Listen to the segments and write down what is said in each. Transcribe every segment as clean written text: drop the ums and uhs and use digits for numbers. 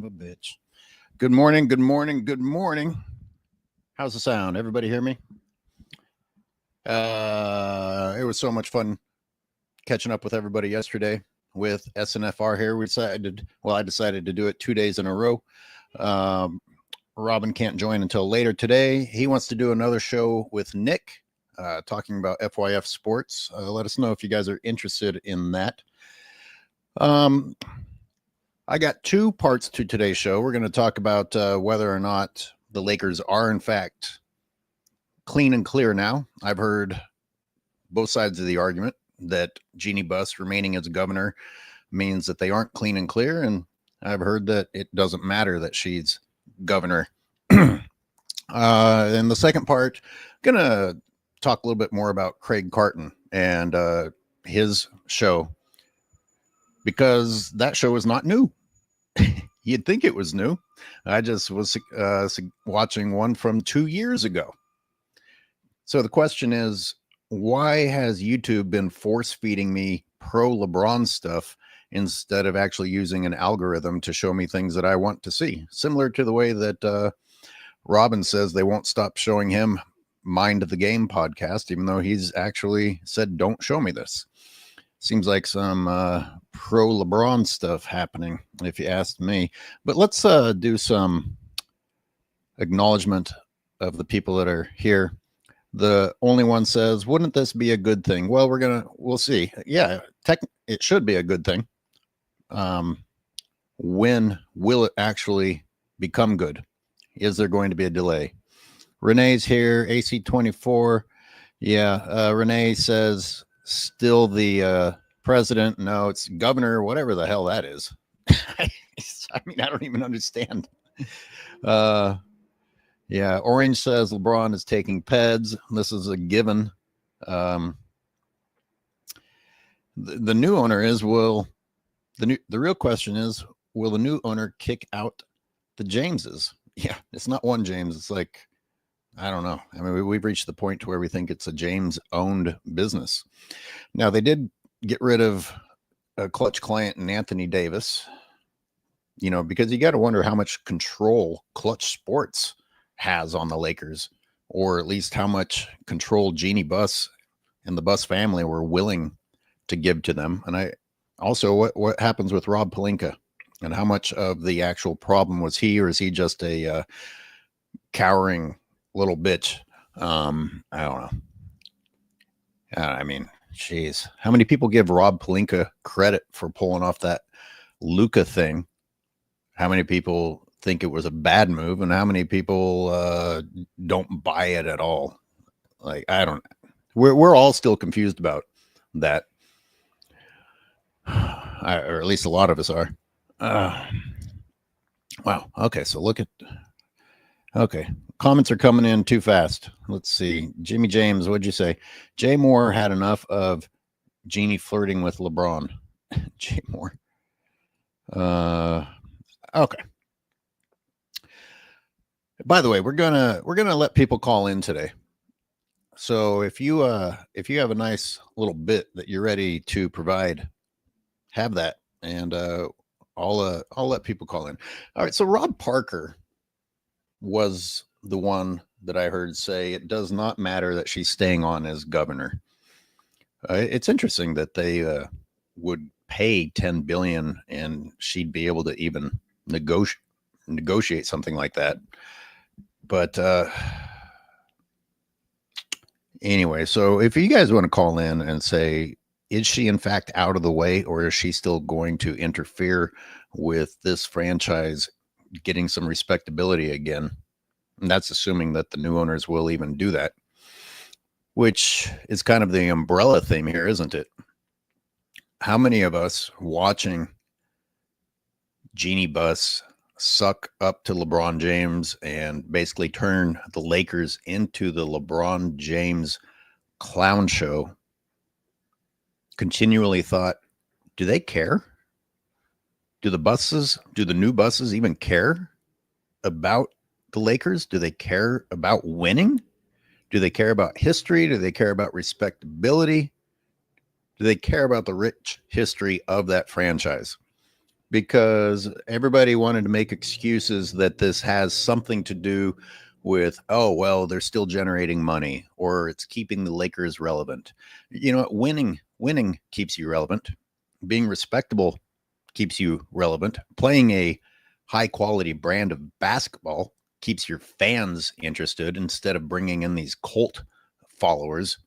of a bitch. Good morning, good morning, good morning. How's the sound? Everybody hear me? It was so much fun catching up with everybody yesterday with SNFR here. I decided to do it 2 days in a row. Robin can't join until later today. He wants to do another show with Nick, talking about FYF sports. Let us know if you guys are interested in that. I got two parts to today's show. We're going to talk about whether or not the Lakers are, in fact, clean and clear now. I've heard both sides of the argument that Jeanie Buss remaining as governor means that they aren't clean and clear, and I've heard that it doesn't matter that she's governor. In the second part, I'm going to talk a little bit more about Craig Carton and his show, because that show is not new. You'd think it was new. I just was watching one from 2 years ago. So the question is, why has YouTube been force feeding me pro LeBron stuff instead of actually using an algorithm to show me things that I want to see? Similar to the way that Robin says they won't stop showing him Mind the Game podcast, even though he's actually said, don't show me this. Seems like some pro LeBron stuff happening, if you asked me. But let's do some acknowledgement of the people that are here. The only one says, wouldn't this be a good thing? Well, we'll see. Yeah, it should be a good thing. When will it actually become good? Is there going to be a delay? Renee's here, AC24. Yeah, Renee says, still the president. No, it's governor, whatever the hell that is. I mean, I don't even understand. Yeah, Orange says LeBron is taking PEDs. This is a given. The new owner is, the real question is, will the new owner kick out the Jameses? Yeah, it's not one James. It's like, I don't know. I mean, we've reached the point to where we think it's a James-owned business. Now, they did get rid of a Clutch client and Anthony Davis, because you got to wonder how much control Clutch Sports has on the Lakers, or at least how much control Jeanie Buss and the Buss family were willing to give to them. And also what happens with Rob Pelinka, and how much of the actual problem was he, or is he just a cowering little bitch? I don't know. I mean, jeez, how many people give Rob Pelinka credit for pulling off that Luka thing? How many people think it was a bad move, and how many people don't buy it at all? Like, I don't. We're all still confused about that, or at least a lot of us are. Wow. Okay, so look at. Okay, comments are coming in too fast. Let's see. Jimmy James, what'd you say? Jay Moore had enough of Jeanie flirting with LeBron. Jay Moore. Okay. By the way, we're gonna let people call in today. So if you have a nice little bit that you're ready to provide, have that, and I'll let people call in. All right. So Rob Parker was the one that I heard say it does not matter that she's staying on as governor. It's interesting that they would pay $10 billion and she'd be able to even negotiate something like that. But anyway, so if you guys want to call in and say, is she in fact out of the way, or is she still going to interfere with this franchise getting some respectability again? And that's assuming that the new owners will even do that, which is kind of the umbrella theme here, isn't it? How many of us watching Jeanie Buss suck up to LeBron James and basically turn the Lakers into the LeBron James clown show continually thought, do they care? Do the new Busses even care about the Lakers? Do they care about winning? Do they care about history? Do they care about respectability? Do they care about the rich history of that franchise? because everybody wanted to make excuses that this has something to do with, oh, well, they're still generating money, or it's keeping the Lakers relevant. You know, winning keeps you relevant. Being respectable keeps you relevant. Playing a high quality brand of basketball keeps your fans interested instead of bringing in these cult followers,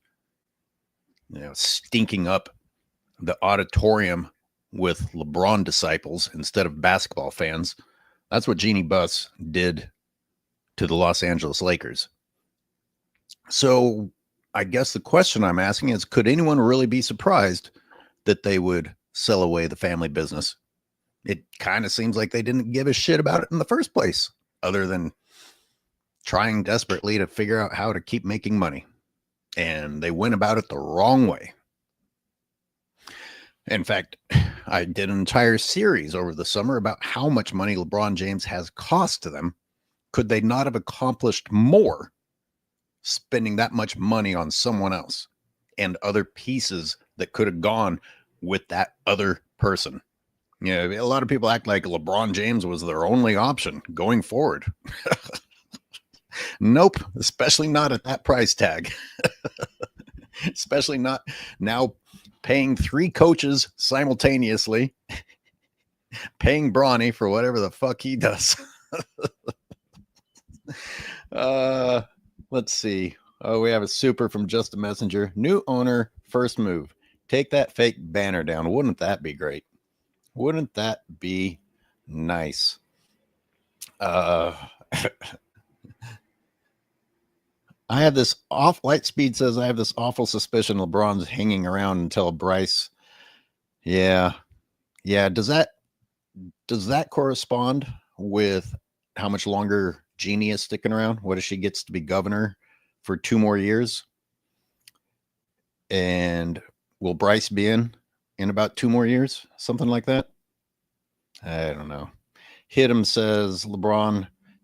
stinking up the auditorium with LeBron disciples instead of basketball fans. That's what Jeanie Buss did to the Los Angeles Lakers. So I guess the question I'm asking is, could anyone really be surprised that they would sell away the family business? It kind of seems like they didn't give a shit about it in the first place, other than trying desperately to figure out how to keep making money. And they went about it the wrong way. In fact, I did an entire series over the summer about how much money LeBron James has cost to them. Could they not have accomplished more spending that much money on someone else and other pieces that could have gone with that other person? Yeah, a lot of people act like LeBron James was their only option going forward. Nope, especially not at that price tag. Especially not now paying 3 coaches simultaneously, paying Bronny for whatever the fuck he does. Let's see. Oh, we have a super from Just a Messenger. New owner, first move. Take that fake banner down. Wouldn't that be great? Wouldn't that be nice? I have this Lightspeed says I have this awful suspicion LeBron's hanging around until Bryce. Yeah. Does that correspond with how much longer Jeanie is sticking around? What if she gets to be governor for 2 more years? And will Bryce be in about 2 more years? Something like that? I don't know. Hit says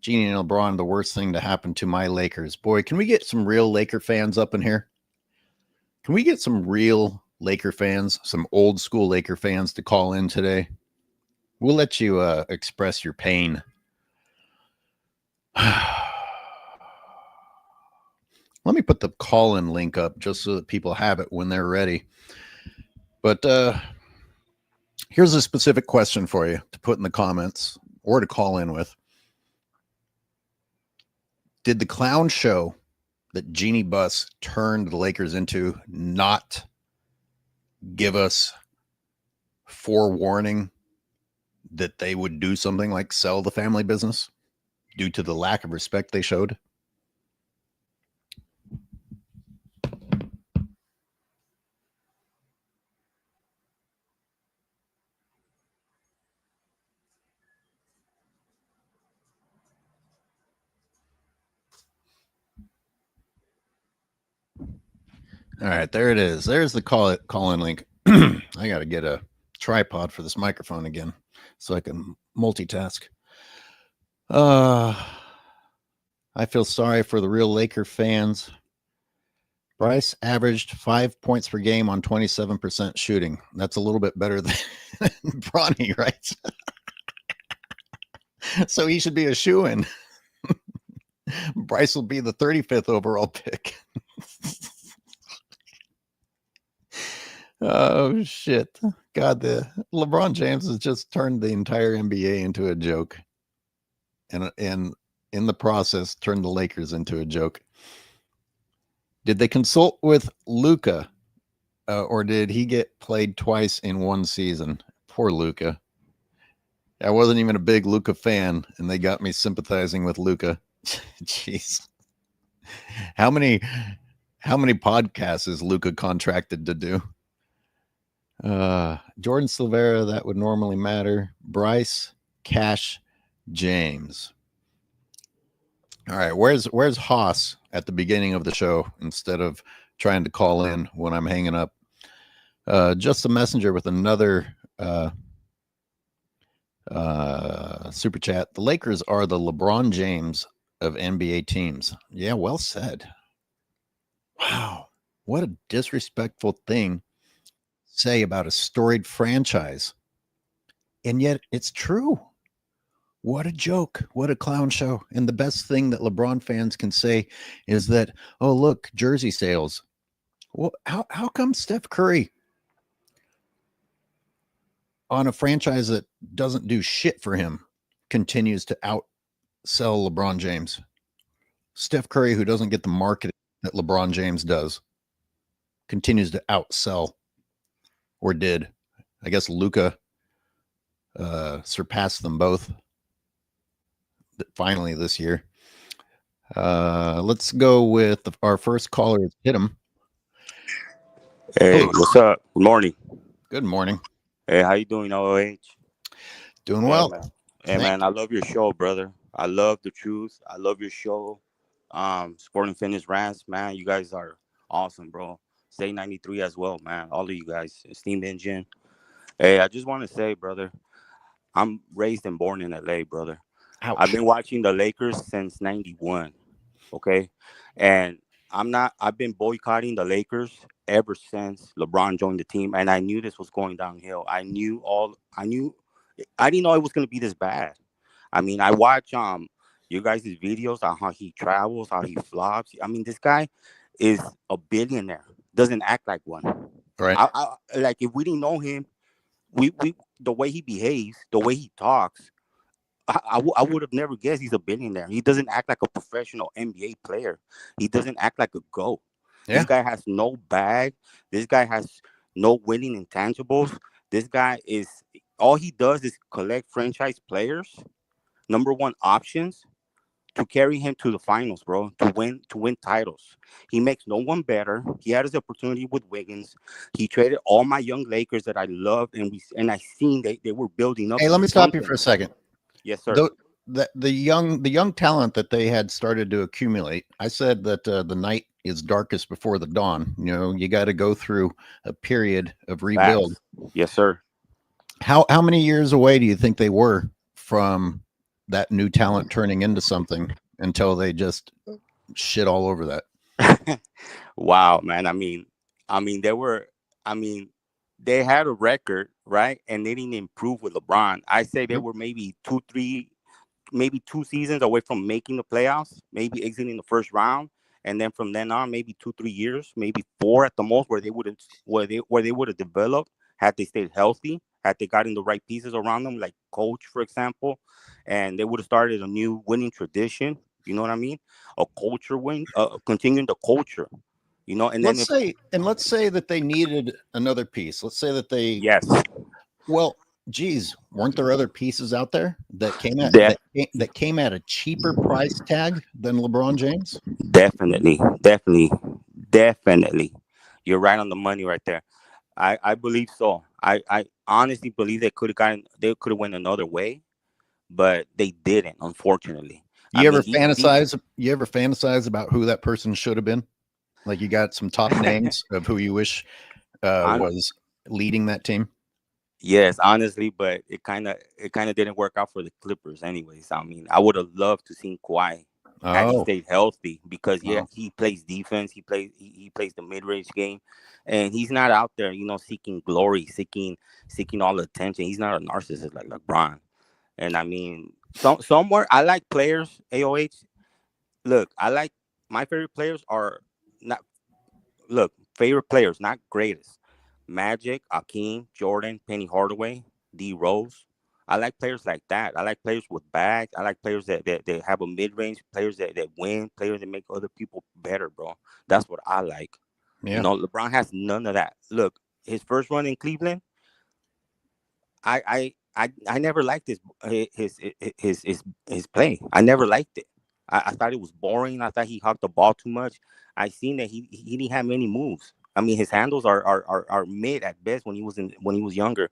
Jeanie and LeBron, the worst thing to happen to my Lakers. Boy, can we get some real Laker fans up in here? Can we get some real Laker fans, some old school Laker fans to call in today? We'll let you express your pain. Let me put the call-in link up just so that people have it when they're ready. But here's a specific question for you to put in the comments or to call in with. Did the clown show that Jeanie Buss turned the Lakers into not give us forewarning that they would do something like sell the family business due to the lack of respect they showed? All right, there it is. There's the call-in link. I got to get a tripod for this microphone again so I can multitask. I feel sorry for the real Laker fans. Bryce averaged 5 points per game on 27% shooting. That's a little bit better than Bronny, right? So he should be a shoo-in. Bryce will be the 35th overall pick. Oh, shit. God, the LeBron James has just turned the entire NBA into a joke. And in the process, turned the Lakers into a joke. Did they consult with Luka, or did he get played twice in one season? Poor Luka. I wasn't even a big Luka fan, and they got me sympathizing with Luka. Jeez. How many podcasts is Luka contracted to do? Jordan Silvera, that would normally matter. Bryce, Cash, James. All right, where's Haas at the beginning of the show instead of trying to call in when I'm hanging up? Just a messenger with another super chat. The Lakers are the LeBron James of NBA teams. Yeah, well said. Wow, what a disrespectful thing to say about a storied franchise. And yet it's true. What a joke. What a clown show. And the best thing that LeBron fans can say is that, oh, look, jersey sales. Well, how come Steph Curry on a franchise that doesn't do shit for him continues to outsell LeBron James? Steph Curry, who doesn't get the marketing that LeBron James does, continues to outsell, or did. I guess Luka surpassed them both finally this year. Let's go with our first caller. Hit him. Hey, Hello. what's up? Good morning. Good morning. Hey, how you doing, OH? Doing Hey, well. man. Hey, Thank man, I love your show, brother. I love the truth. I love your show. Sporting Fitness Rants, man. You guys are awesome, bro. Stay 93 as well, man. All of you guys. Steam Engine. Hey, I just want to say, brother, I'm raised and born in LA, brother. I've Ouch. been watching the Lakers since 91. Okay. And I've been boycotting the Lakers ever since LeBron joined the team. And I knew this was going downhill. I didn't know it was going to be this bad. I mean, I watch you guys' videos on how he travels, how he flops. I mean, this guy is a billionaire, doesn't act like one. Right. Like if we didn't know him, we the way he behaves, the way he talks, I would have never guessed he's a billionaire. He doesn't act like a professional NBA player. He doesn't act like a GOAT. This Yeah. guy has no bag. This guy has no winning intangibles. This guy is all he does is collect franchise players, number one options to carry him to the finals, bro, to win titles. He makes no one better. He had his opportunity with Wiggins. He traded all my young Lakers that I loved, and I seen they were building up Hey, to let me stop you for something. a second. Yes, sir. The young talent that they had started to accumulate. I said that the night is darkest before the dawn. You know, you got to go through a period of rebuild. Facts. Yes, sir. How many years away do you think they were from that new talent turning into something until they just shit all over that? Wow, man. I mean, they were. I mean, they had a record, right? And they didn't improve with LeBron. I say they Yep. were maybe 2, 3, maybe 2 seasons away from making the playoffs, maybe exiting the first round, and then from then on, maybe 2, 3 years, maybe four at the most, where they would have developed had they stayed healthy, had they gotten the right pieces around them, like coach, for example, and they would have started a new winning tradition. You know what I mean? A culture win, continuing the culture. And then if Let's say that they needed another piece. Let's say that they yes, well, geez, weren't there other pieces out there that came at de- that came at a cheaper price tag than LeBron James? definitely, definitely, definitely, you're right on the money right there. I believe so. I honestly believe they could have went another way, but they didn't, unfortunately. I mean, You ever fantasize about who that person should have been? Like you got some top names of who you wish hon- was leading that team. yes, honestly, but it kind of didn't work out for the Clippers, anyways. I mean, I would have loved to see Kawhi had he Oh, stayed healthy because yeah, oh, he plays defense, he plays the mid range game, and he's not out there, seeking glory, seeking all the attention. He's not a narcissist like LeBron. And I mean, somewhere I like players. AOH. Look, I like my favorite players are not favorite players, not greatest. Magic, Akeem, Jordan, Penny Hardaway, D Rose. I like players like that. I like players with bags. I like players that have a mid range, players that win, players that make other people better, bro. That's what I like. yeah. LeBron has none of that. Look, his first run in Cleveland, I never liked his play. I never liked it. I thought it was boring. I thought he hugged the ball too much. I seen that he didn't have many moves. I mean, his handles are mid at best when he was younger.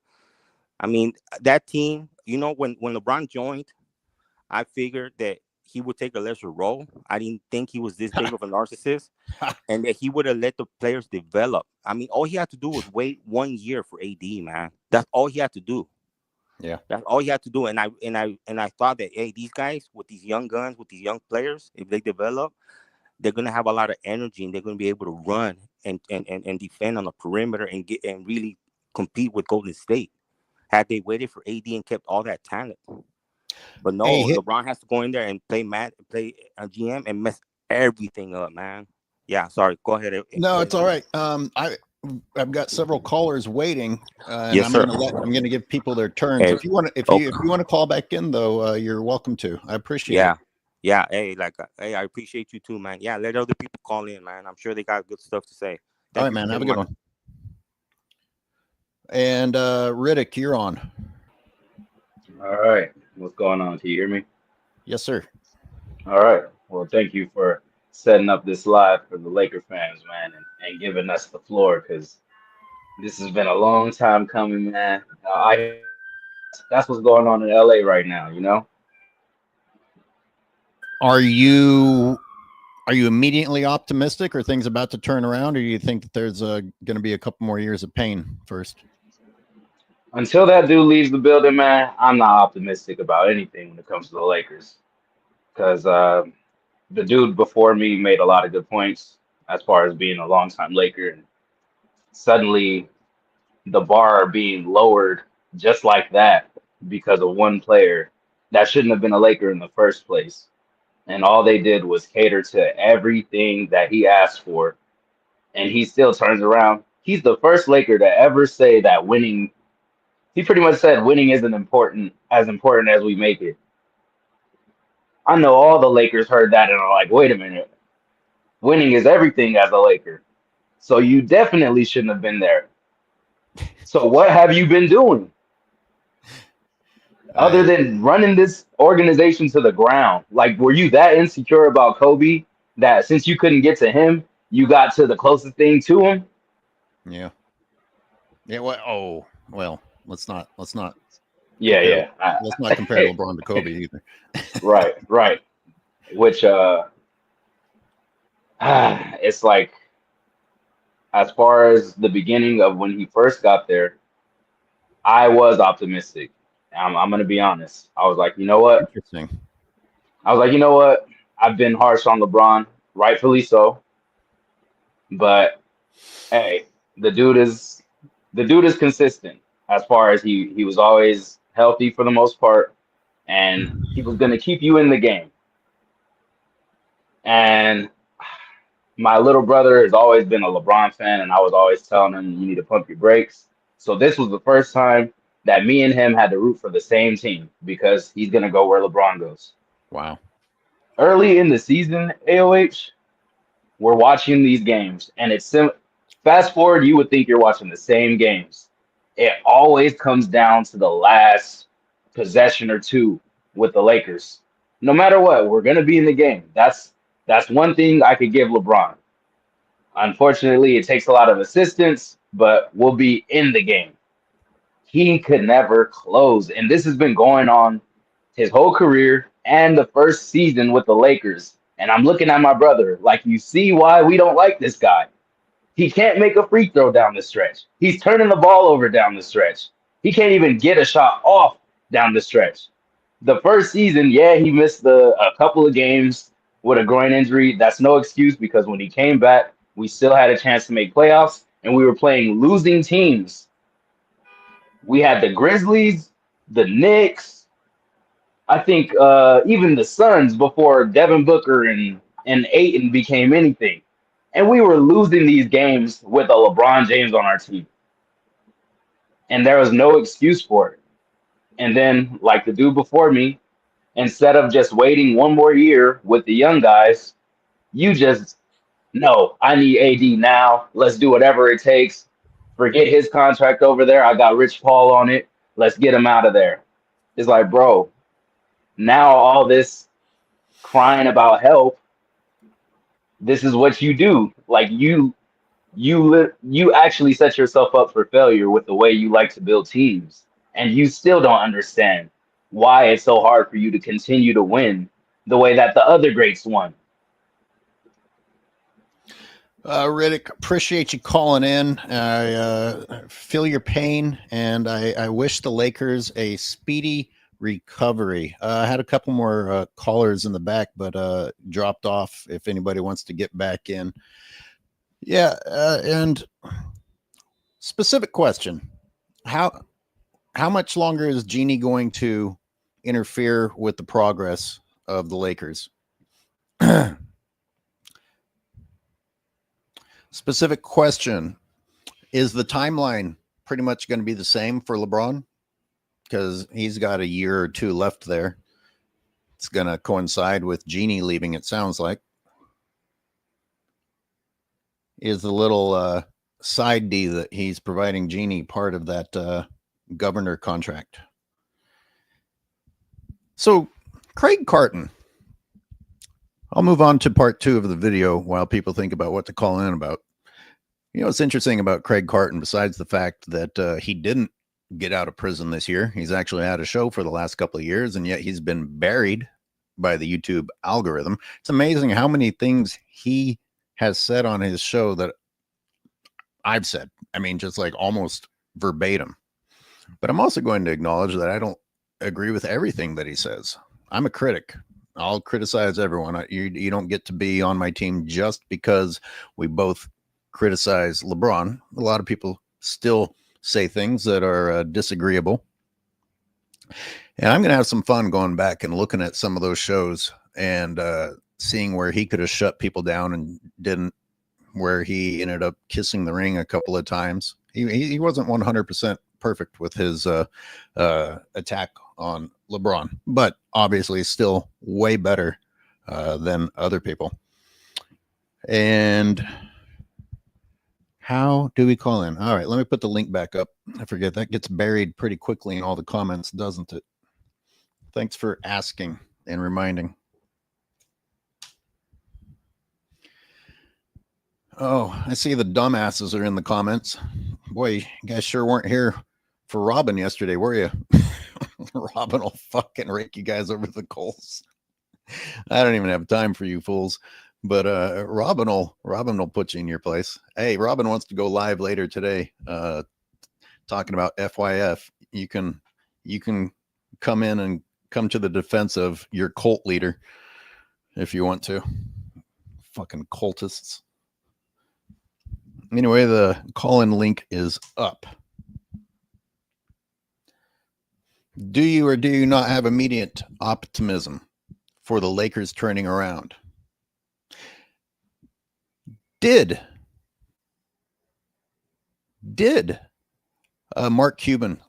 I mean, that team. When LeBron joined, I figured that he would take a lesser role. I didn't think he was this big of a narcissist, and that he would have let the players develop. I mean, all he had to do was wait 1 year for AD, man. That's all he had to do. Yeah. That's all you have to do. And I thought that, hey, these guys with these young guns, with these young players, if they develop, they're gonna have a lot of energy and they're gonna be able to run and defend on the perimeter and really compete with Golden State. had they waited for AD and kept all that talent. But no, Hey, LeBron has to go in there and play a GM and mess everything up, man. Yeah, sorry. Go ahead. no, it's all right. I've got several callers waiting, and Yes, sir. I'm gonna give people their turns. Hey, If you want to, oh, if you want to call back in though, you're welcome to. I appreciate it. yeah, yeah. Hey, hey, I appreciate you too, man. Yeah, let other people call in, man. I'm sure they got good stuff to say. All Thank right, you for man. Have a taking good my. one. And Riddick, you're on. All right. What's going on? Can you hear me? Yes, sir. All right. Well, thank you for setting up this live for the Laker fans, man, and giving us the floor because this has been a long time coming, man. I hear that's what's going on in LA right now, you know? Are you immediately optimistic? Or things about to turn around, or do you think that there's going to be a couple more years of pain first? Until that dude leaves the building, man, I'm not optimistic about anything when it comes to the Lakers because the dude before me made a lot of good points as far as being a longtime Laker, and suddenly the bar being lowered just like that because of one player that shouldn't have been a Laker in the first place. And all they did was cater to everything that he asked for. And he still turns around. He's the first Laker to ever say that winning, he pretty much said winning isn't important as we make it. I know all the Lakers heard that and are like, wait a minute, winning is everything as a Laker. So you definitely shouldn't have been there. So what have you been doing? Other than running this organization to the ground? Like, were you that insecure about Kobe that since you couldn't get to him, you got to the closest thing to him? Yeah. Yeah. Well. Let's not Yeah, compare. yeah. Let's not compare LeBron to Kobe either. Right, right. Which it's like as far as the beginning of when he first got there, I was optimistic. I'm gonna be honest. I was like, you know what? Interesting. I was like, you know what? I've been harsh on LeBron, rightfully so. But hey, the dude is the dude is consistent as far as he was always healthy for the most part, and he was gonna keep you in the game. And my little brother has always been a LeBron fan, and I was always telling him you need to pump your brakes. So this was the first time that me and him had to root for the same team because he's gonna go where LeBron goes. Wow. Early in the season, AOH, we're watching these games, and fast forward, you would think you're watching the same games. It always comes down to the last possession or two with the Lakers. No matter what, we're gonna be in the game. That's one thing I could give LeBron. Unfortunately, it takes a lot of assistance, but we'll be in the game. He could never close, and this has been going on his whole career and the first season with the Lakers. And I'm looking at my brother like, you see why we don't like this guy. He can't make a free throw down the stretch. He's turning the ball over down the stretch. He can't even get a shot off down the stretch. The first season, yeah, he missed a couple of games with a groin injury. That's no excuse because when he came back, we still had a chance to make playoffs, and we were playing losing teams. We had the Grizzlies, the Knicks, I think even the Suns before Devin Booker and Ayton became anything. And we were losing these games with a LeBron James on our team. And there was no excuse for it. And then, like the dude before me, instead of just waiting one more year with the young guys, you just, no, I need AD now. Let's do whatever it takes. Forget his contract over there. I got Rich Paul on it. Let's get him out of there. It's like, bro, now all this crying about help, this is what you do. Like you actually set yourself up for failure with the way you like to build teams, and you still don't understand why it's so hard for you to continue to win the way that the other greats won. Riddick, appreciate you calling in. I feel your pain, and I wish the Lakers a speedy recovery. I had a couple more callers in the back, but dropped off. If anybody wants to get back in, yeah. And specific question: how how much longer is Jeanie going to interfere with the progress of the Lakers? Specific question. Is the timeline pretty much going to be the same for LeBron? Because he's got a year or two left there. It's going to coincide with Jeanie leaving, it sounds like. Is the little side D that he's providing Jeanie part of that governor contract? So, Craig Carton. I'll move on to part 2 of the video while people think about what to call in about. You know, what's interesting about Craig Carton, besides the fact that he didn't get out of prison this year, he's actually had a show for the last couple of years, and yet he's been buried by the YouTube algorithm. It's amazing how many things he has said on his show that I've said. I mean, just like almost verbatim. But I'm also going to acknowledge that I don't agree with everything that he says. I'm a critic. I'll criticize everyone. You don't get to be on my team just because we both criticize LeBron. A lot of people still say things that are disagreeable. And I'm going to have some fun going back and looking at some of those shows and seeing where he could have shut people down and didn't, where he ended up kissing the ring a couple of times. He wasn't 100% perfect with his attack on LeBron, but obviously still way better than other people. And how do we call in? All right, let me put the link back up. I forget, that gets buried pretty quickly in all the comments, doesn't it? Thanks for asking and reminding. Oh, I see the dumbasses are in the comments. Boy, you guys sure weren't here for Robin yesterday, were you? Robin will fucking rake you guys over the coals. I don't even have time for you fools. But Robin will put you in your place. Hey, Robin wants to go live later today, talking about FYF. You can come in and come to the defense of your cult leader if you want to. Fucking cultists. Anyway, the call-in link is up. Do you or do you not have immediate optimism for the Lakers turning around? Did Mark Cuban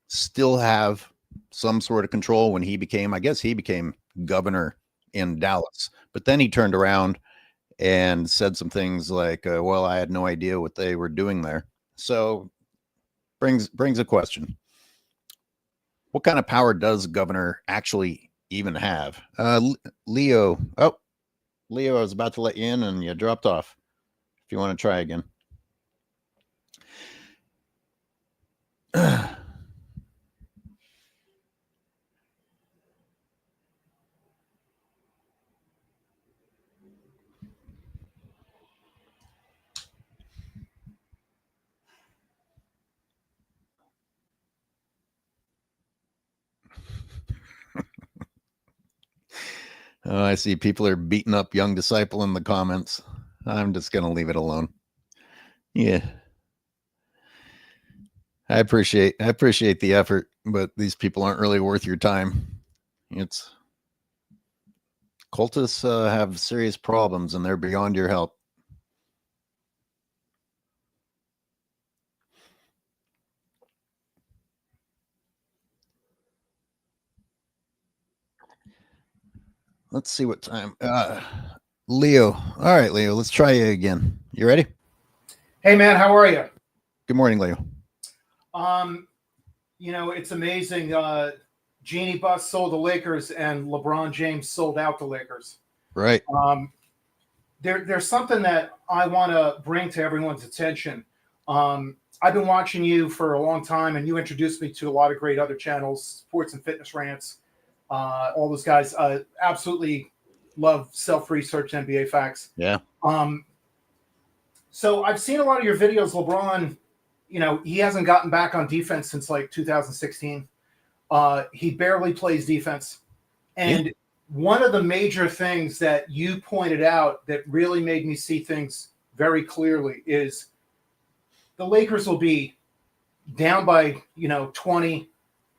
still have some sort of control when he became, I guess he became governor in Dallas, but then he turned around and said some things like, well, I had no idea what they were doing there. So brings a question. What kind of power does governor actually even have? Leo, I was about to let you in and you dropped off. If you want to try again. Oh, I see people are beating up Young Disciple in the comments. I'm just going to leave it alone. Yeah. I appreciate the effort, but these people aren't really worth your time. It's cultists have serious problems and they're beyond your help. Let's see what time. Leo. All right, Leo, let's try you again. You ready? Hey, man, how are you? Good morning, Leo. You know, it's amazing. Jeanie Buss sold the Lakers and LeBron James sold out the Lakers. Right. There's something that I want to bring to everyone's attention. I've been watching you for a long time, and you introduced me to a lot of great other channels, Sports and Fitness Rants, all those guys. Absolutely love Self-Research NBA Facts. Yeah. So I've seen a lot of your videos, LeBron. You know, he hasn't gotten back on defense since like 2016. He barely plays defense. And one of the major things that you pointed out that really made me see things very clearly is the Lakers will be down by, 20,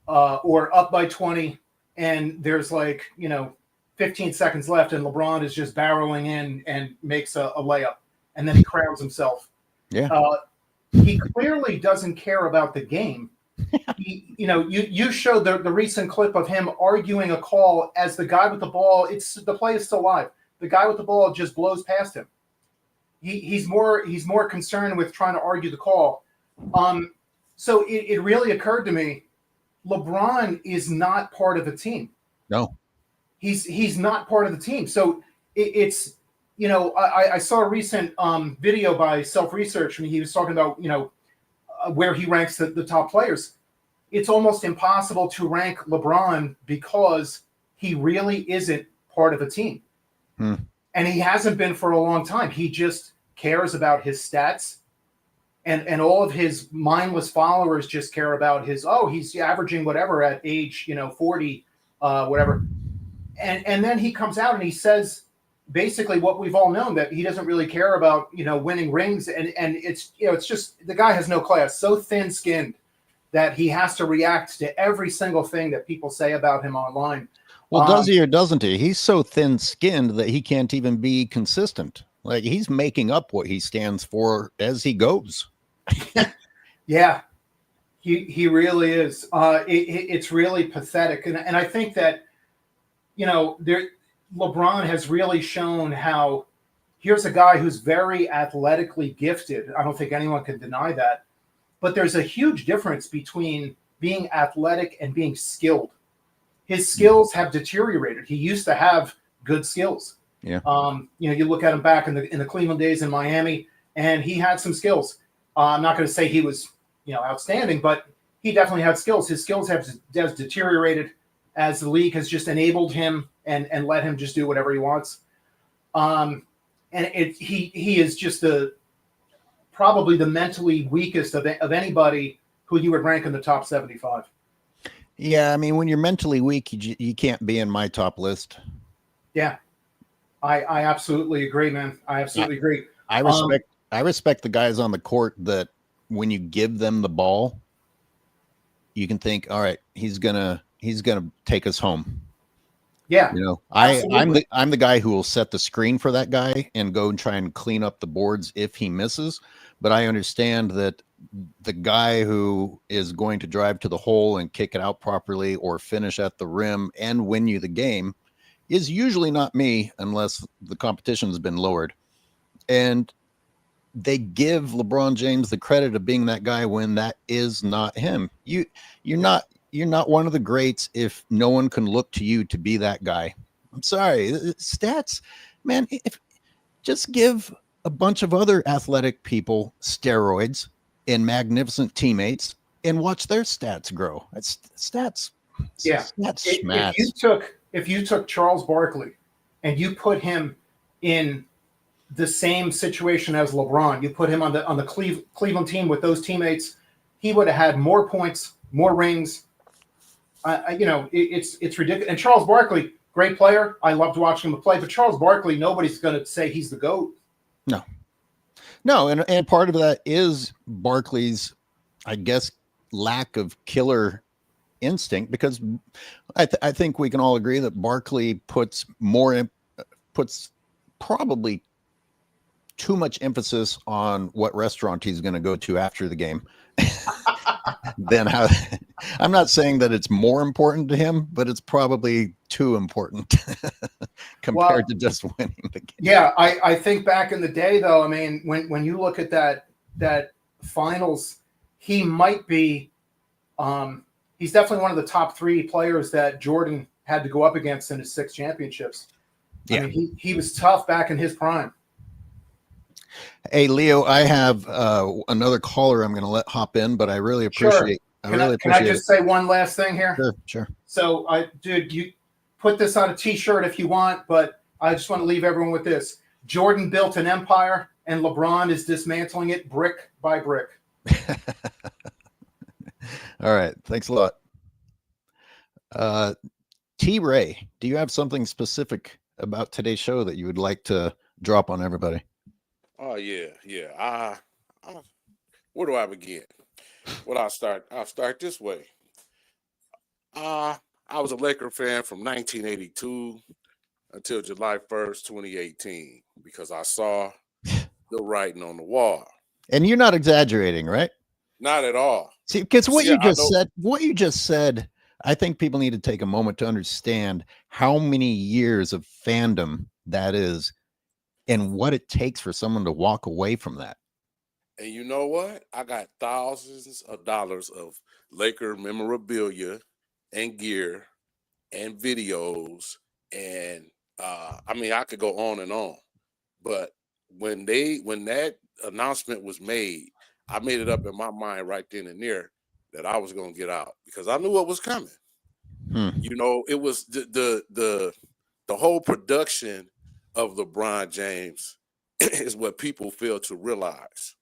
or up by 20, and there's like 15 seconds left, and LeBron is just barreling in and makes a layup, and then he crowns himself. Yeah. He clearly doesn't care about the game. You showed the recent clip of him arguing a call as the guy with the ball. The play is still live. The guy with the ball just blows past him. He's more concerned with trying to argue the call. So it really occurred to me, LeBron is not part of the team. No, he's not part of the team. So it's I saw a recent video by Self Research. I mean, he was talking about where he ranks the top players. It's almost impossible to rank LeBron because he really isn't part of a team. And he hasn't been for a long time. He just cares about his stats, and all of his mindless followers just care about he's averaging whatever at age 40, whatever. And then he comes out and he says basically what we've all known, that he doesn't really care about winning rings, and it's it's just, the guy has no class, so thin-skinned that he has to react to every single thing that people say about him online. Well, does he or doesn't he? He's so thin-skinned that he can't even be consistent. Like, he's making up what he stands for as he goes. Yeah, he really is. It's really pathetic, and I think that LeBron has really shown how, here's a guy who's very athletically gifted. I don't think anyone can deny that. But there's a huge difference between being athletic and being skilled. His skills have deteriorated. He used to have good skills. Yeah. You look at him back in the Cleveland days in Miami, and he had some skills. I'm not going to say he was outstanding, but he definitely had skills. His skills have deteriorated as the league has just enabled him and let him just do whatever he wants. And he is just probably the mentally weakest of anybody who you would rank in the top 75. Yeah, I mean, when you're mentally weak, you can't be in my top list. Yeah, I absolutely agree, man. I absolutely agree. I respect the guys on the court that when you give them the ball, you can think, all right, he's gonna take us home. Yeah, I'm the guy who will set the screen for that guy and go and try and clean up the boards if he misses. But I understand that the guy who is going to drive to the hole and kick it out properly or finish at the rim and win you the game is usually not me, unless the competition's been lowered. And they give LeBron James the credit of being that guy when that is not him. You're not one of the greats if no one can look to you to be that guy. I'm sorry. Stats, man, just give a bunch of other athletic people steroids and magnificent teammates and watch their stats grow. It's stats. Yeah. If you took Charles Barkley and you put him in the same situation as LeBron, you put him on the Cleveland team with those teammates, he would have had more points, more rings. It's ridiculous. And Charles Barkley, great player. I loved watching him play. But Charles Barkley, nobody's going to say he's the GOAT. No, and part of that is Barkley's, I guess, lack of killer instinct, because I think we can all agree that Barkley puts probably too much emphasis on what restaurant he's going to go to after the game. Then I'm not saying that it's more important to him, but it's probably too important compared to just winning the game. Yeah, I think back in the day, though, I mean, when you look at that finals, he might be he's definitely one of the top 3 players that Jordan had to go up against in his 6 championships. Yeah. I mean, he was tough back in his prime. Hey, Leo, I have another caller I'm going to let hop in, but I really appreciate Can I just say one last thing here? Sure. So, dude, you put this on a T-shirt if you want, but I just want to leave everyone with this. Jordan built an empire, and LeBron is dismantling it brick by brick. All right. Thanks a lot. T-Ray, do you have something specific about today's show that you would like to drop on everybody? Oh, yeah. Where do I begin? Well, I'll start this way. I was a Laker fan from 1982 until July 1st, 2018, because I saw the writing on the wall. And you're not exaggerating, right? Not at all. See, because what See, you I just know. said, I think people need to take a moment to understand how many years of fandom that is and what it takes for someone to walk away from that. And you know what? I got thousands of dollars of Laker memorabilia and gear and videos. And I mean, I could go on and on. But when that announcement was made, I made it up in my mind right then and there that I was going to get out because I knew what was coming. You know, it was the whole production of LeBron James is what people fail to realize.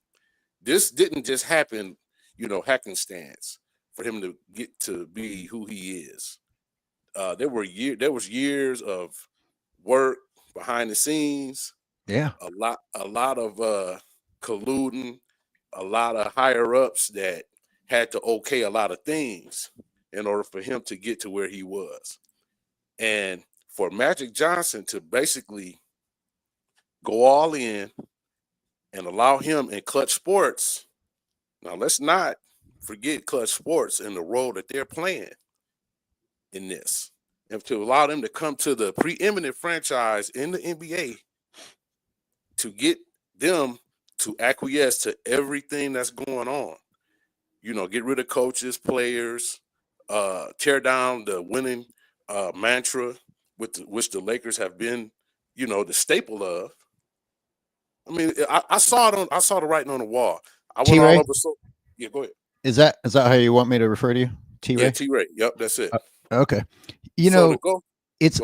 This didn't just happen, you know, happenstance for him to get to be who he is. There was years of work behind the scenes. Yeah. A lot of colluding, a lot of higher ups that had to okay a lot of things in order for him to get to where he was. And for Magic Johnson to basically go all in and allow him in Clutch Sports. Now, let's not forget Clutch Sports and the role that they're playing in this. And to allow them to come to the preeminent franchise in the NBA to get them to acquiesce to everything that's going on. You know, get rid of coaches, players, tear down the winning mantra, which the Lakers have been, you know, the staple of. I mean, I saw the writing on the wall. I went all over. So, yeah, go ahead. Is that how you want me to refer to you, T-Ray? Yeah, T-Ray. Yep, that's it. Okay. You know, it's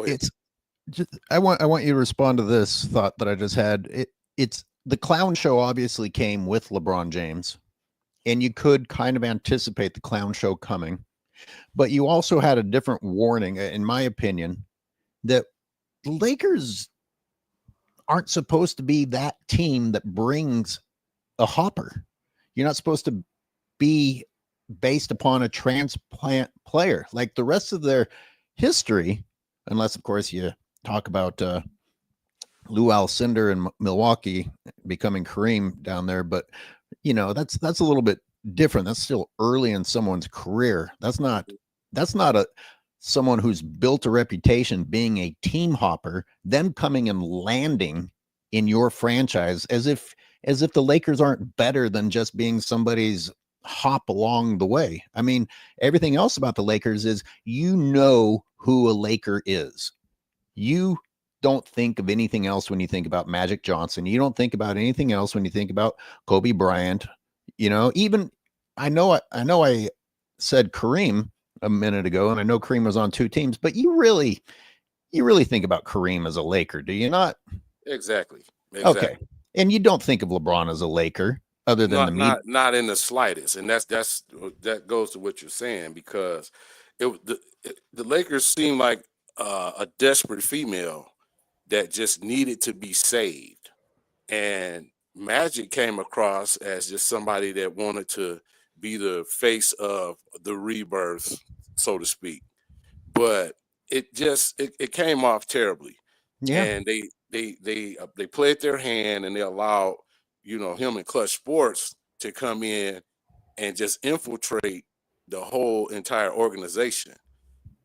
just, I want you to respond to this thought that I just had. It's the clown show obviously came with LeBron James, and you could kind of anticipate the clown show coming, but you also had a different warning, in my opinion, that the Lakers aren't supposed to be that team that brings a hopper. You're not supposed to be based upon a transplant player like the rest of their history, unless of course you talk about Lou Alcindor in Milwaukee becoming Kareem down there. But you know, that's a little bit different. That's still early in someone's career. That's not someone who's built a reputation being a team hopper, then coming and landing in your franchise as if the Lakers aren't better than just being somebody's hop along the way. I mean, everything else about the Lakers is, you know who a Laker is. You don't think of anything else when you think about Magic Johnson. You don't think about anything else when you think about Kobe Bryant. You know, even I know I said Kareem a minute ago, and I know Kareem was on two teams, but you really think about Kareem as a Laker, do you not? Exactly. Okay. And you don't think of LeBron as a Laker other than not in the slightest. And that goes to what you're saying, because the Lakers seem like a desperate female that just needed to be saved. And Magic came across as just somebody that wanted to be the face of the rebirth, so to speak. But it came off terribly. Yeah. And they played their hand, and they allowed, you know, him and Clutch Sports to come in and just infiltrate the whole entire organization.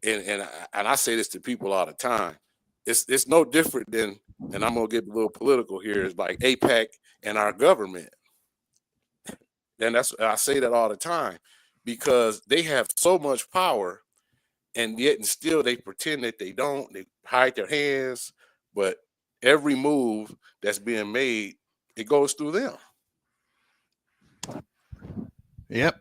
And I say this to people all the time. It's no different than, and I'm gonna get a little political here, it's like AIPAC and our government. And I say that all the time, because they have so much power, and yet and still they pretend that they don't. They hide their hands, but every move that's being made, it goes through them. Yep.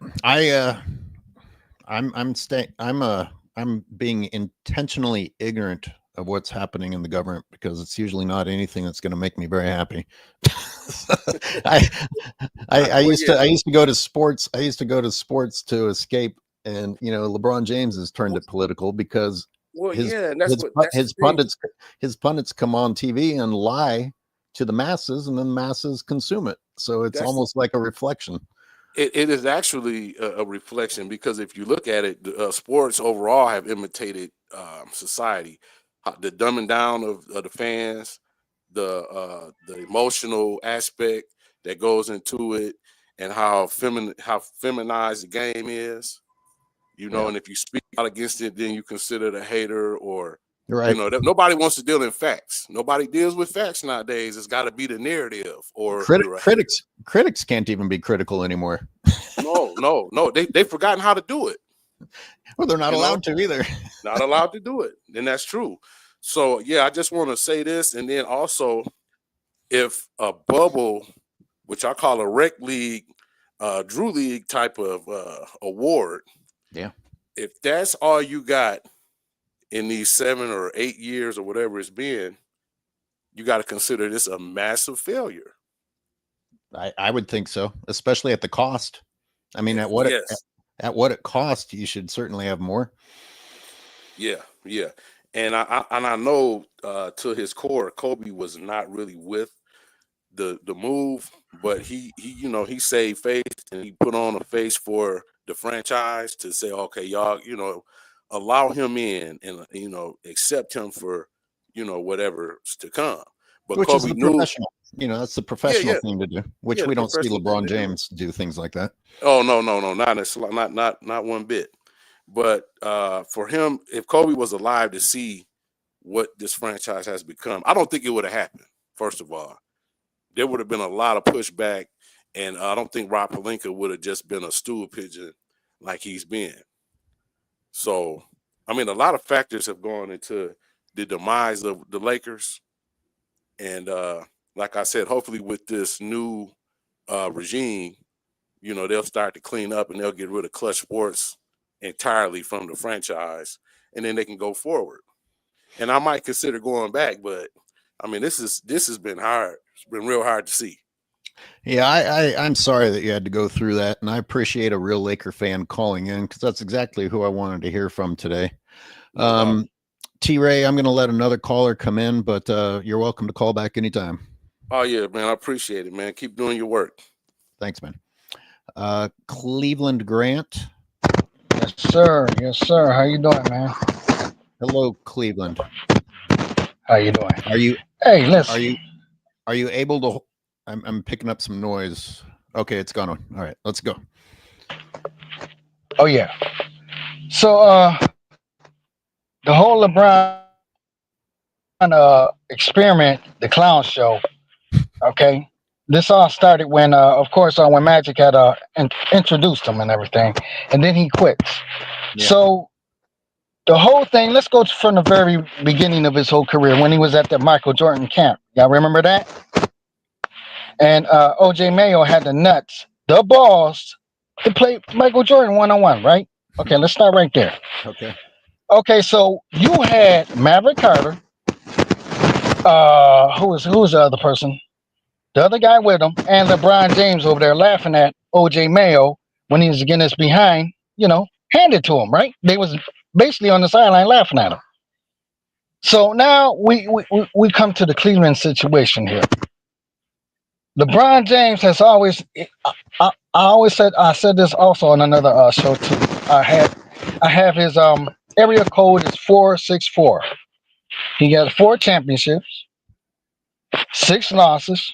I'm being intentionally ignorant of what's happening in the government, because it's usually not anything that's going to make me very happy. I used to go to sports. I used to go to sports to escape. And, you know, LeBron James has turned it political because his pundits come on TV and lie to the masses, and then masses consume it. So it's almost like a reflection. It is actually a reflection, because if you look at it, sports overall have imitated society. The dumbing down of the fans, the emotional aspect that goes into it, and how feminized the game is. Yeah. And if you speak out against it, then you considered a hater, or You're right. nobody wants to deal in facts. Nobody deals with facts nowadays. It's got to be the narrative, or you're a hater. Critics can't even be critical anymore. No. They've forgotten how to do it. Well, they're not allowed to either. Not allowed to do it. And that's true. So, yeah, I just want to say this. And then also, if a bubble, which I call a rec league, Drew League type of award, Yeah. if that's all you got in these 7 or 8 years or whatever it's been, you got to consider this a massive failure. I would think so, especially at the cost. I mean, at what it cost, you should certainly have more. Yeah. And I know to his core, Kobe was not really with the move, but he saved face, and he put on a face for the franchise to say, okay, y'all, allow him in, and accept him for whatever's to come. But Which Kobe is the knew, professional. That's the professional thing to do, which we don't see LeBron James do things like that. Oh, no, not one bit. But for him, if Kobe was alive to see what this franchise has become, I don't think it would have happened. First of all, there would have been a lot of pushback, and I don't think Rob Pelinka would have just been a stool pigeon like he's been. So, I mean, a lot of factors have gone into the demise of the Lakers. And like I said, hopefully with this new regime, they'll start to clean up, and they'll get rid of Clutch Sports entirely from the franchise, and then they can go forward. And I might consider going back, but I mean, this has been hard. It's been real hard to see. Yeah, I'm sorry that you had to go through that, and I appreciate a real Laker fan calling in, because that's exactly who I wanted to hear from today. T-Ray, I'm going to let another caller come in, but you're welcome to call back anytime. Oh, yeah, man. I appreciate it, man. Keep doing your work. Thanks, man. Cleveland Grant. Yes, sir. Yes, sir. How you doing, man? Hello, Cleveland. How you doing? Hey, listen. Are you able to? I'm picking up some noise. Okay, it's gone on. All right, let's go. Oh yeah. So the whole LeBron experiment, the clown show. Okay. This all started when, of course, when Magic had introduced him and everything, and then he quits. Yeah. So the whole thing, let's go from the very beginning of his whole career, when he was at the Michael Jordan camp. Y'all remember that? And OJ Mayo had the nuts, the balls, to play Michael Jordan one-on-one, right? Okay, let's start right there. Okay, so you had Maverick Carter. Who was the other person? The other guy with him, and LeBron James over there laughing at OJ Mayo when he was getting his behind, handed to him, right? They was basically on the sideline laughing at him. So now we come to the Cleveland situation here. LeBron James has always, I said this also on another show too. I have his area code is 464. He got 4 championships, 6 losses.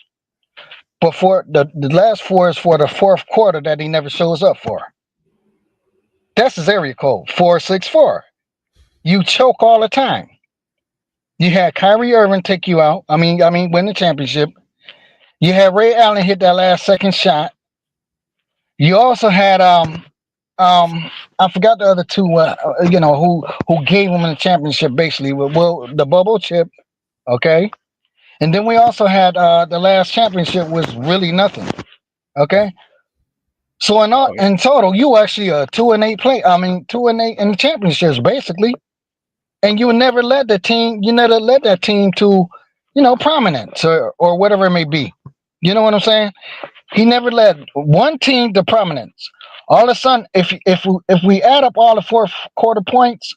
But for the last 4 is for the 4th quarter that he never shows up for. That's his area code, 464. You choke all the time. You had Kyrie Irving take you out. I mean, win the championship. You had Ray Allen hit that last second shot. You also had I forgot the other 2. Who gave him the championship basically? Well, the bubble chip, okay. And then we also had the last championship was really nothing. Okay. So in total, you actually a 2-8 play. 2-8 in the championships, basically. And you never led the team, that team to, prominence or whatever it may be. You know what I'm saying? He never led one team to prominence. All of a sudden, if we add up all the 4th quarter points,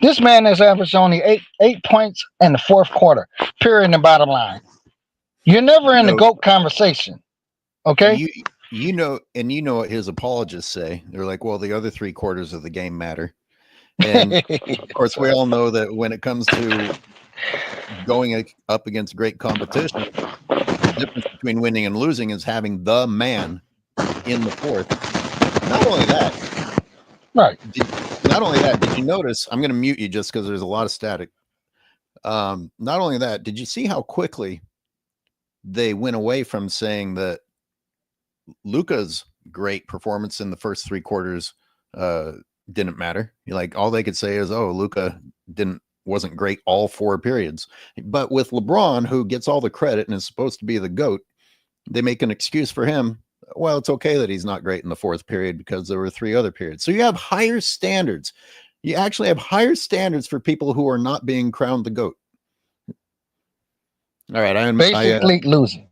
this man has averaged only 8 points in the 4th quarter, period, in the bottom line. You're never in the GOAT conversation. Okay? you know what his apologists say. They're like, well, the other 3 quarters of the game matter. And of course, we all know that when it comes to going up against great competition, the difference between winning and losing is having the man in the fourth. Not only that, Right. Not only that, did you notice? I'm going to mute you just because there's a lot of static. Not only that, did you see how quickly they went away from saying that Luka's great performance in the first 3 quarters didn't matter? Like, all they could say is, "Oh, Luka wasn't great all 4 periods." But with LeBron, who gets all the credit and is supposed to be the GOAT, they make an excuse for him. Well, it's okay that he's not great in the 4th period because there were 3 other periods. So you have higher standards. You actually have higher standards for people who are not being crowned the GOAT. All right, Basically losing.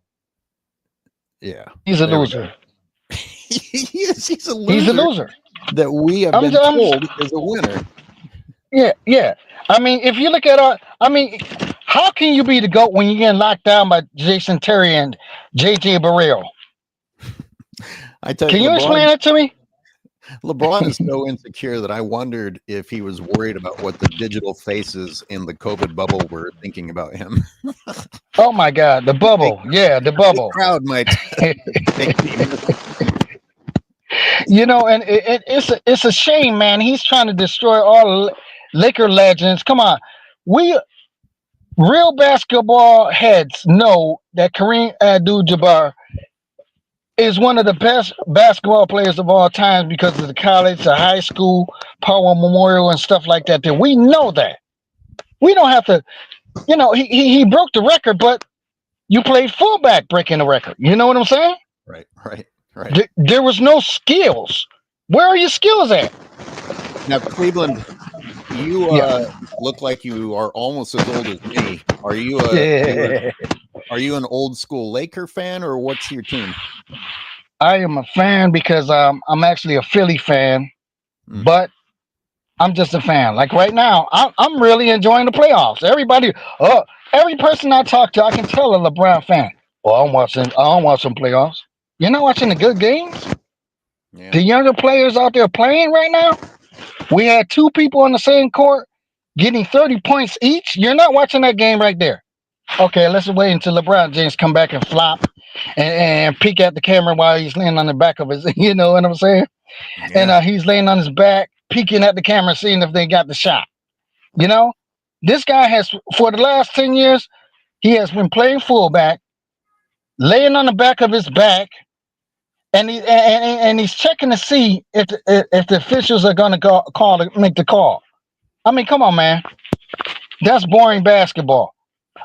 Yeah, he's a loser. he's a loser. He's a loser That we have been told is a winner. Yeah. I mean, if you look at how can you be the GOAT when you're getting locked down by Jason Terry and JJ Barrero? Can you explain it to me? LeBron is so insecure that I wondered if he was worried about what the digital faces in the COVID bubble were thinking about him. Oh my God, the bubble. Yeah, the bubble. The crowd might You know, and it's a shame, man. He's trying to destroy all Laker legends. Come on. Real basketball heads know that Kareem Abdul-Jabbar is one of the best basketball players of all time because of the college, the high school, Power Memorial, and stuff like that. We know that. We don't have to, he broke the record, but you played fullback breaking the record. You know what I'm saying? Right. There was no skills. Where are your skills at? Now, Cleveland, you look like you are almost as old as me. Are you are you an old school Laker fan, or what's your team? I am a fan because I'm actually a Philly fan, but I'm just a fan. Like right now, I'm really enjoying the playoffs. Every person I talk to, I can tell a LeBron fan. Well, I'm watching playoffs. You're not watching the good games? Yeah. The younger players out there playing right now? We had 2 people on the same court getting 30 points each. You're not watching that game right there. Okay, let's wait until LeBron James come back and flop and peek at the camera while he's laying on the back of his, you know what I'm saying? Yeah. And he's laying on his back, peeking at the camera, seeing if they got the shot. You know, this guy has, for the last 10 years, he has been playing fullback, laying on the back of his back, and he's checking to see if the officials are going to make the call. I mean, come on, man. That's boring basketball.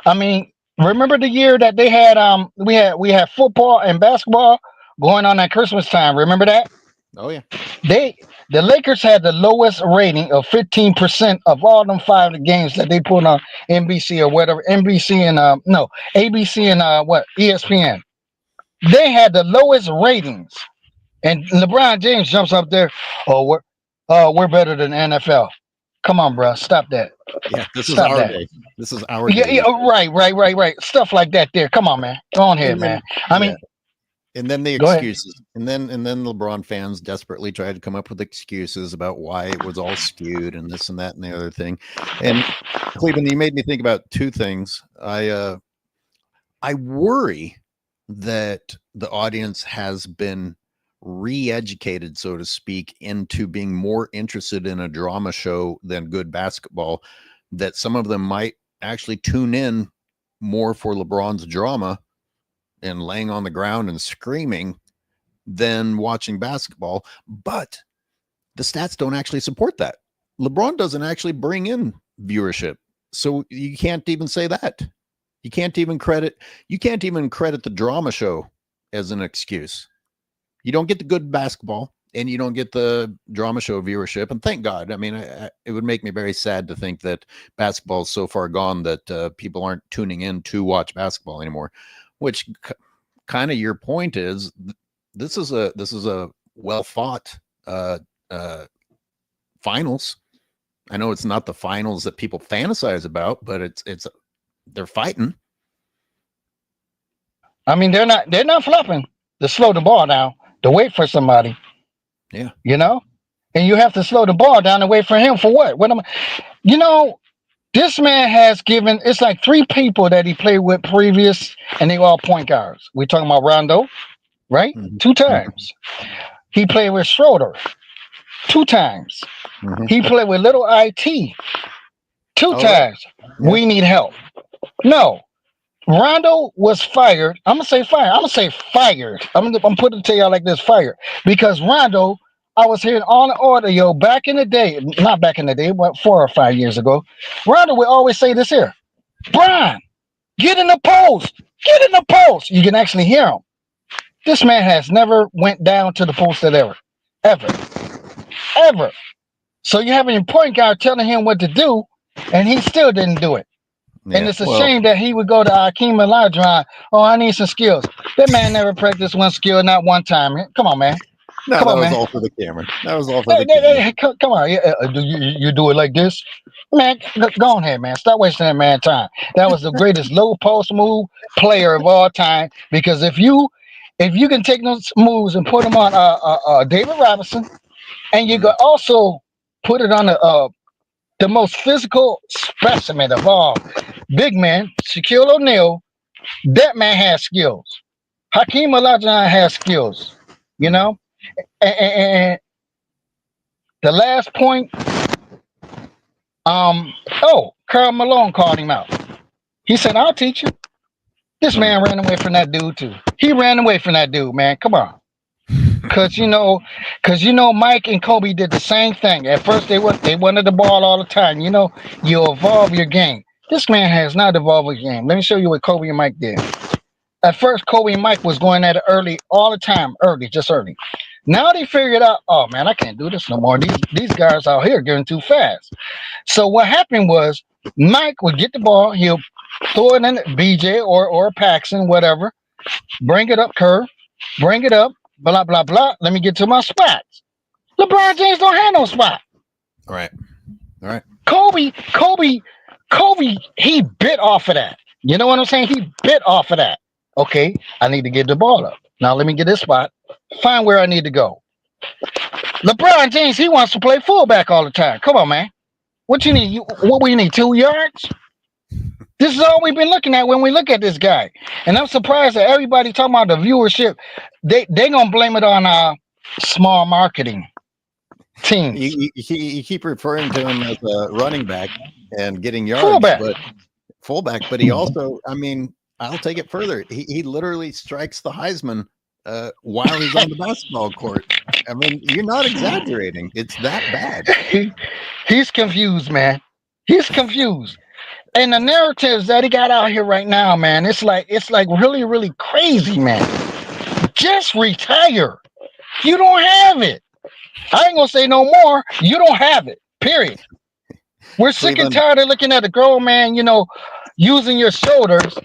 I mean, remember the year that they had we had football and basketball going on at Christmas time. Remember that? Oh yeah. The Lakers had the lowest rating of 15% of all them 5 games that they put on NBC or whatever. ABC and ESPN. They had the lowest ratings. And LeBron James jumps up there. Oh, we're better than NFL. Come on, bro. Stop that. Yeah, this is our day. This is our day. Yeah, right. Stuff like that there. Come on, man. Go on here, man. I mean, and then the excuses. And then LeBron fans desperately tried to come up with excuses about why it was all skewed and this and that and the other thing. And Cleveland, you made me think about 2 things. I worry that the audience has been re-educated, so to speak, into being more interested in a drama show than good basketball, that some of them might actually tune in more for LeBron's drama and laying on the ground and screaming than watching basketball. But the stats don't actually support that. LeBron doesn't actually bring in viewership. So you can't even say that. You can't even credit the drama show as an excuse. You don't get the good basketball and you don't get the drama show viewership. And thank God. I mean, it would make me very sad to think that basketball is so far gone that people aren't tuning in to watch basketball anymore, which kind of your point is this is a well fought finals. I know it's not the finals that people fantasize about, but they're fighting. I mean, they're not flopping to slow the ball down. to wait for somebody. Yeah. You know? And you have to slow the ball down and wait for him for what? You know, this man has given, it's like 3 people that he played with previous, and they all point guards. We're talking about Rondo, right? Mhm. 2 times. He played with Schroeder 2 times. Mhm. He played with Little IT 2 Oh, right. times. Yeah. We need help. No. Rondo was fired. I'm gonna say fired. I'm gonna say fired. I'm putting it to y'all like this, fired. Because Rondo, I was hearing on the audio back in the day, not back in the day, but 4 or 5 years ago. Rondo would always say this here, Brian, get in the post. Get in the post. You can actually hear him. This man has never went down to the post ever. Ever. So you have an point guard telling him what to do, and he still didn't do it. Yeah. And it's a shame that he would go to Akeem Olajuwon. Oh, I need some skills. That man never practiced one skill, not one time. Come on, man. No, Come that on, was man. all for the camera. That was all for the camera. Hey, come on. Do you do it like this? Man, go ahead, man. Stop wasting that man time. That was the greatest low post move player of all time. Because if you can take those moves and put them on David Robinson, and you could also put it on the most physical specimen of all, big man, Shaquille O'Neal, that man has skills. Hakeem Olajuwon has skills, you know? And the last point, Karl Malone called him out. He said, I'll teach you. This man ran away from that dude too. He ran away from that dude, man. Come on. Cause you know, Mike and Kobe did the same thing. At first they wanted the ball all the time. You know, you evolve your game. This man has not evolved his game. Let me show you what Kobe and Mike did. At first, Kobe and Mike was going at it early, all the time, just early. Now they figured out, oh man, I can't do this no more. These guys out here getting too fast. So what happened was Mike would get the ball, he'll throw it in BJ or Paxson, whatever, bring it up, curve, bring it up, blah blah blah. Let me get to my spots. LeBron James don't have no spot. All right. Kobe, he bit off of that. You know what I'm saying? He bit off of that. Okay, I need to get the ball up. Now let me get this spot. Find where I need to go. LeBron James, he wants to play fullback all the time. Come on, man. What you need? What we need? 2 yards? This is all we've been looking at when we look at this guy. And I'm surprised that everybody talking about the viewership. They gonna blame it on small marketing teams. You keep referring to him as a running back and getting yards, fullback. But he also, I mean, I'll take it further. He literally strikes the Heisman while he's on the basketball court. I mean, you're not exaggerating. It's that bad. He's confused, man. He's confused. And the narratives that he got out here right now, man, it's like really, really crazy, man. Just retire. You don't have it. I ain't gonna say no more. You don't have it. Period. We're sick and tired of looking at a grown man, you know, using your shoulders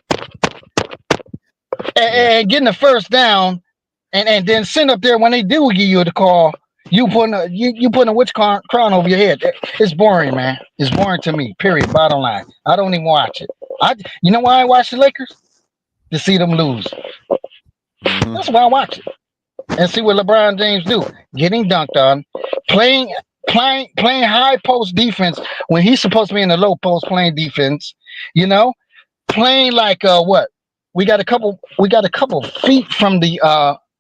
and getting the first down, and then sitting up there when they do give you the call. You putting a witch crown over your head. It's boring, man. It's boring to me. Period. Bottom line. I don't even watch it. You know why I watch the Lakers? To see them lose. That's why I watch it. And see what LeBron James do. Getting dunked on, playing high post defense when he's supposed to be in the low post playing defense. You know, playing like what? We got a couple feet from the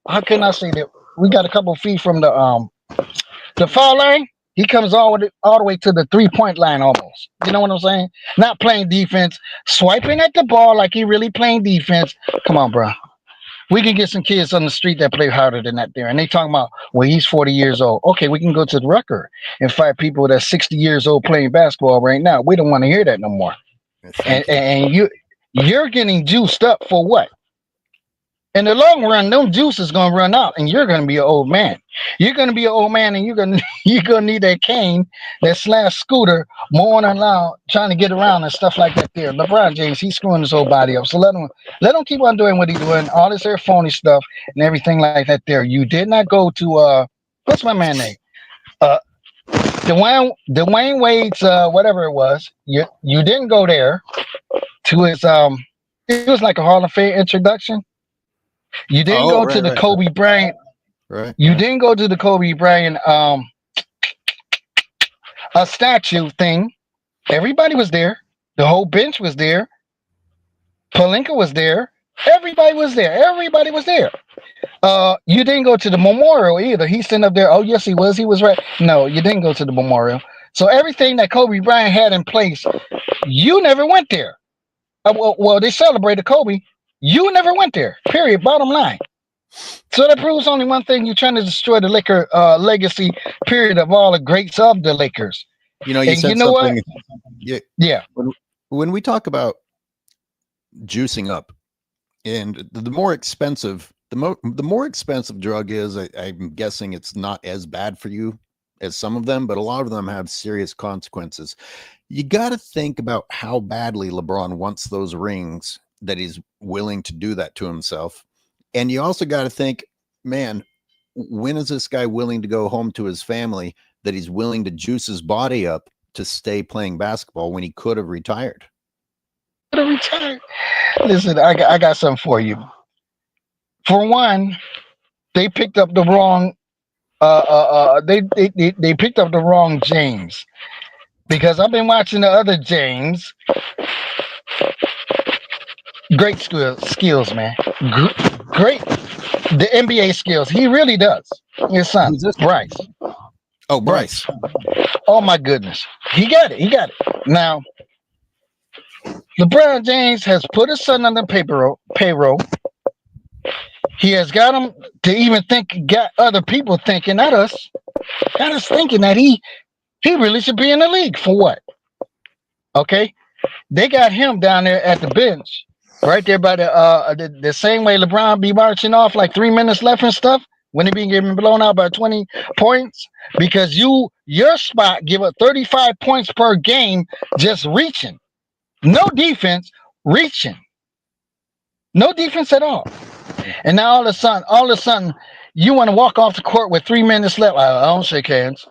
how can I say that? We got a couple feet from the foul line. He comes all the way to the 3-point line almost. You know what I'm saying? Not playing defense, swiping at the ball like he really playing defense. Come on, bro. We can get some kids on the street that play harder than that there. And they talking about, well, he's 40 years old. Okay, we can go to the record and fight people that's 60 years old playing basketball right now. We don't want to hear that no more. And you're getting juiced up for what? In the long run, them juice is gonna run out, and you're gonna be an old man. You're gonna be an old man, and you're gonna need that cane, that slash scooter, mowing around, trying to get around and stuff like that. There, LeBron James, he's screwing his whole body up. So let him keep on doing what he's doing, all this air phony stuff and everything like that. There, you did not go to what's my man name? Dwayne Wade's whatever it was. You didn't go there to his it was like a Hall of Fame introduction. You didn't go to the Kobe Bryant. Right. You didn't go to the Kobe Bryant a statue thing. Everybody was there. The whole bench was there. Palinka was there. Everybody was there. Everybody was there. You didn't go to the memorial either. He's sitting up there. Oh, yes, he was. He was right. No, you didn't go to the memorial. So everything that Kobe Bryant had in place, you never went there. Well, they celebrated Kobe. You never went there. Period. Bottom line. So that proves only one thing: you're trying to destroy the Laker legacy. Period of all the greats of the Lakers. You know, And you know what? Yeah. When we talk about juicing up, and the more expensive, the more expensive drug is, I'm guessing it's not as bad for you as some of them, but a lot of them have serious consequences. You got to think about how badly LeBron wants those rings that he's willing to do that to himself. And you also got to think, man, when is this guy willing to go home to his family that he's willing to juice his body up to stay playing basketball when he could have retired? Listen, I got something for you. For one, they picked up the wrong. They picked up the wrong James, because I've been watching the other James. Great skills, man. Great, the NBA skills. He really does. His son, Bryce. Oh, Bryce. Oh my goodness, he got it. He got it. Now, LeBron James has put his son on the payroll. He has got him to even got other people thinking, not us, got us thinking that he really should be in the league. For what? Okay, they got him down there at the bench, right there by the same way LeBron be marching off like 3 minutes left and stuff when he be getting blown out by 20 points, because your spot give up 35 points per game just reaching. No defense, reaching. No defense at all. And now all of a sudden, you want to walk off the court with 3 minutes left. I don't shake hands.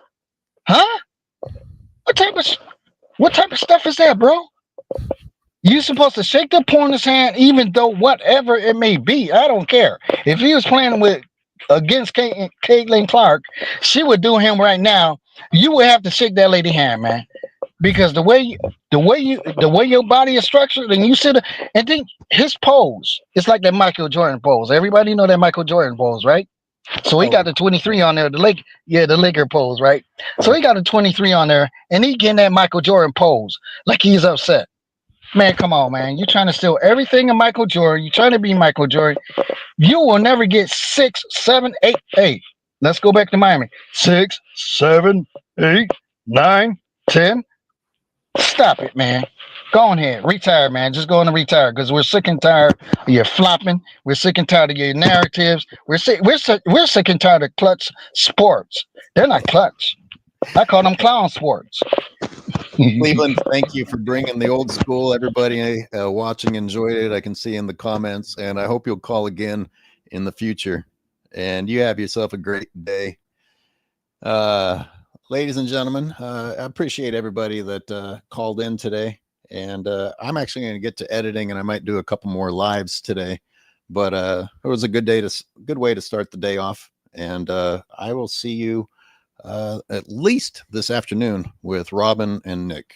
Huh? What type of stuff is that, bro? You supposed to shake the opponent's hand, even though whatever it may be. I don't care. If he was playing against Caitlin Clark, she would do him right now. You would have to shake that lady hand, man. Because the way your body is structured, and you sit, and then his pose, it's like that Michael Jordan pose. Everybody know that Michael Jordan pose, right? So he got the 23 on there, the Laker pose, right? So he got a 23 on there, and he getting that Michael Jordan pose like he's upset. Man, come on, man. You're trying to steal everything of Michael Jordan. You're trying to be Michael Jordan. You will never get 6, 7, 8. Hey, let's go back to Miami. 6, 7, 8, 9, 10. Stop it, man. Go ahead. Retire, man. Just go on and retire, because we're sick and tired of your flopping. We're sick and tired of your narratives. We're sick and tired of clutch sports. They're not clutch. I call them clown sports. Cleveland, thank you for bringing the old school. Everybody watching enjoyed it. I can see in the comments, and I hope you'll call again in the future. And you have yourself a great day. Ladies and gentlemen, I appreciate everybody that called in today. And I'm actually going to get to editing, and I might do a couple more lives today. But it was a good way to start the day off. And I will see you at least this afternoon with Robin and Nick.